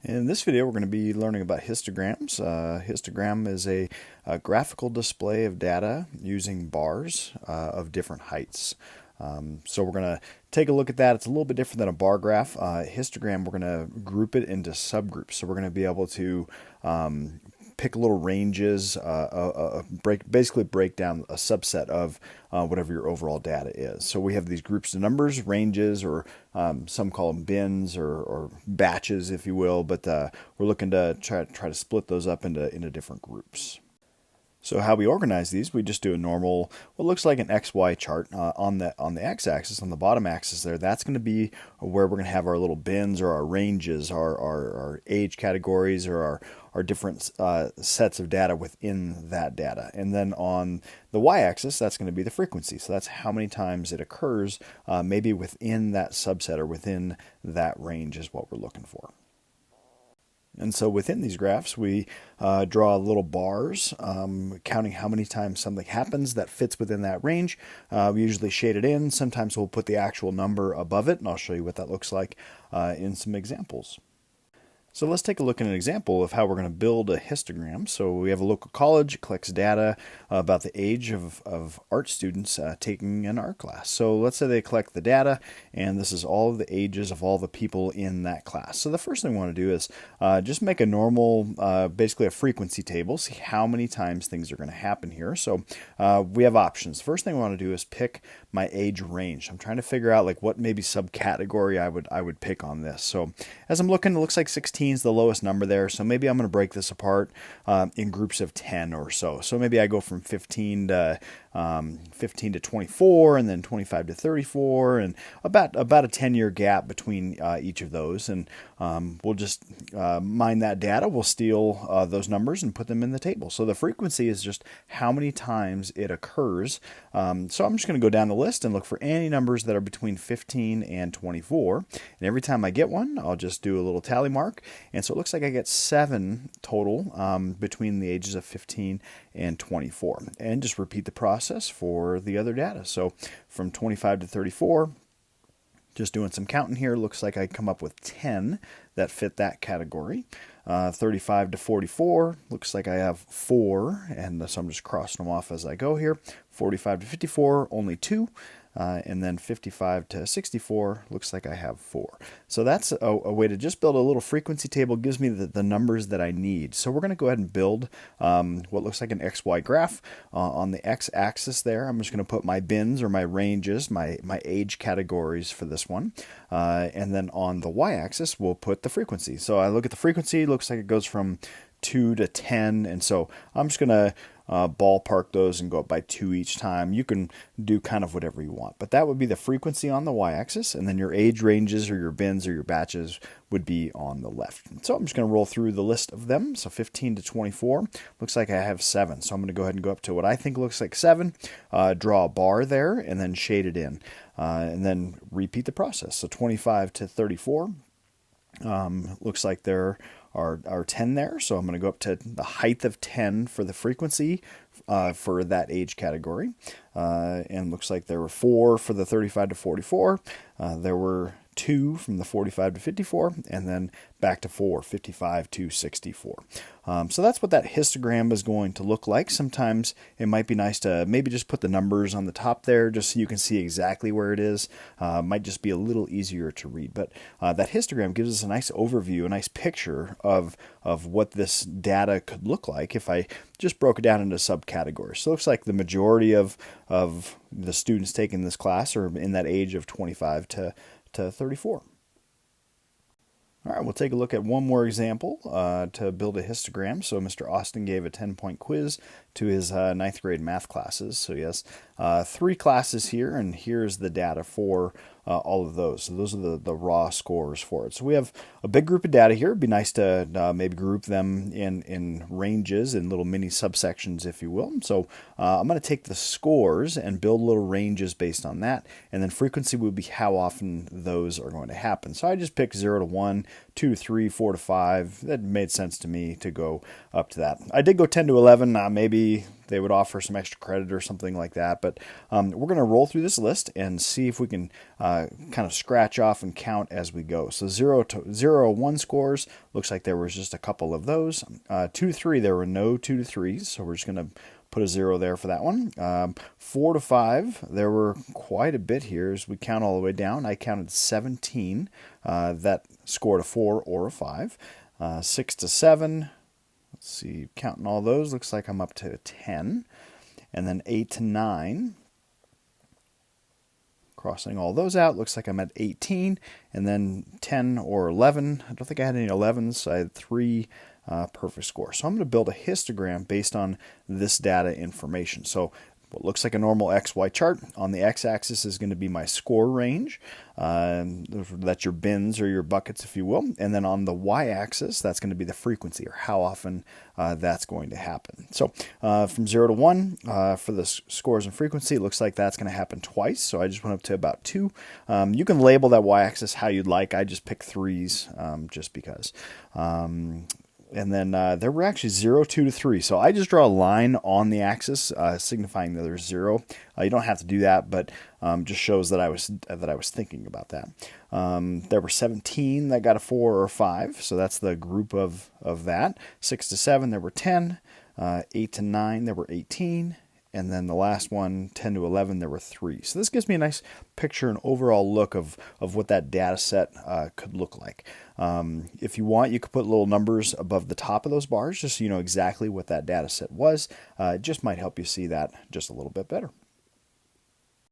In this video, we're going to be learning about histograms. Histogram is a graphical display of data using bars of different heights. So we're going to take a look at that. It's a little bit different than a bar graph. Histogram, we're going to group it into subgroups. So we're going to be able to pick little ranges, basically break down a subset of whatever your overall data is. So we have these groups of numbers, ranges, or some call them bins or batches, if you will. But we're looking to try to split those up into different groups. So how we organize these, we just do a normal, what looks like an XY chart on the x-axis, on the bottom axis there. That's going to be where we're going to have our little bins or our ranges, our age categories, or our different sets of data within that data. And then on the y-axis, that's going to be the frequency. So that's how many times it occurs, maybe within that subset or within that range is what we're looking for. And so within these graphs, we draw little bars, counting how many times something happens that fits within that range. We usually shade it in. Sometimes we'll put the actual number above it, and I'll show you what that looks like in some examples. So let's take a look at an example of how we're going to build a histogram. So we have a local college, it collects data about the age of art students taking an art class. So let's say they collect the data, and this is all of the ages of all the people in that class. So the first thing we want to do is just make a normal, basically a frequency table, see how many times things are going to happen here. So we have options. First thing I want to do is pick my age range. I'm trying to figure out like what maybe subcategory I would pick on this. So as I'm looking, it looks like 16 is the lowest number there, so maybe I'm going to break this apart in groups of 10 or so. So maybe I go from 15 to 24, and then 25 to 34, and about a 10-year gap between each of those. And we'll just mine that data. We'll steal those numbers and put them in the table. So the frequency is just how many times it occurs. So I'm just going to go down the list and look for any numbers that are between 15 and 24. And every time I get one, I'll just do a little tally mark. And so it looks like I get 7 total between the ages of 15 and 24. And just repeat the process for the other data. So from 25 to 34, just doing some counting here, looks like I come up with 10 that fit that category. 35 to 44, looks like I have 4, and so I'm just crossing them off as I go here. 45 to 54, only 2. And then 55 to 64, looks like I have 4. So that's a way to just build a little frequency table, gives me the numbers that I need. So we're going to go ahead and build what looks like an XY graph. On the x-axis there, I'm just going to put my bins or my ranges, my age categories for this one. And then on the y-axis, we'll put the frequency. So I look at the frequency, looks like it goes from 2 to 10, and so I'm just going to ballpark those and go up by 2 each time. You can do kind of whatever you want, but that would be the frequency on the y-axis, and then your age ranges or your bins or your batches would be on the left. So I'm just going to roll through the list of them. So 15 to 24, looks like I have 7. So I'm going to go ahead and go up to what I think looks like 7, draw a bar there, and then shade it in, and then repeat the process. So 25 to 34, looks like there are 10 there, so I'm going to go up to the height of 10 for the frequency for that age category. And looks like there were 4 for the 35 to 44. There were 2 from the 45 to 54, and then back to 4, 55 to 64. So that's what that histogram is going to look like. Sometimes it might be nice to maybe just put the numbers on the top there just so you can see exactly where it is. Might just be a little easier to read. But that histogram gives us a nice overview, a nice picture of what this data could look like if I just broke it down into subcategories. So it looks like the majority of the students taking this class are in that age of 25 to 34. All right, we'll take a look at one more example to build a histogram. So Mr. Austin gave a 10-point quiz to his 9th grade math classes. So he has 3 classes here, and here's the data for all of those. So those are the raw scores for it. So we have a big group of data here. It'd be nice to maybe group them in ranges, in little mini subsections, if you will. So I'm going to take the scores and build little ranges based on that. And then frequency would be how often those are going to happen. So I just picked 0 to 1, 2 to 3, 4 to 5. That made sense to me to go up to that. I did go 10 to 11. Maybe they would offer some extra credit or something like that. But we're going to roll through this list and see if we can kind of scratch off and count as we go. So 0 to 1 scores, looks like there was just a couple of those. 2 to 3, there were no 2 to 3s, so we're just going to put a 0 there for that one. 4 to 5, there were quite a bit here as we count all the way down. I counted 17 that scored a 4 or a 5. 6 to 7, let's see, counting all those, looks like I'm up to 10. And then 8 to 9, crossing all those out, looks like I'm at 18. And then 10 or 11, I don't think I had any 11s, so I had 3 perfect scores. So I'm going to build a histogram based on this data information. So what looks like a normal XY chart, on the x-axis is going to be my score range. That's your bins or your buckets, if you will. And then on the y-axis, that's going to be the frequency, or how often that's going to happen. So from 0 to 1, for the scores and frequency, it looks like that's going to happen twice. So I just went up to about 2. You can label that y-axis how you'd like. I just picked 3s just because. And then there were actually 0, 2 to 3. So I just draw a line on the axis signifying that there's 0. You don't have to do that, but just shows that I was thinking about that. There were 17 that got a 4 or 5, so that's the group of that. 6 to 7, there were 10. 8 to 9, there were 18. And then the last one, 10 to 11, there were 3. So this gives me a nice picture and overall look of what that data set could look like. If you want, you could put little numbers above the top of those bars just so you know exactly what that data set was. It just might help you see that just a little bit better.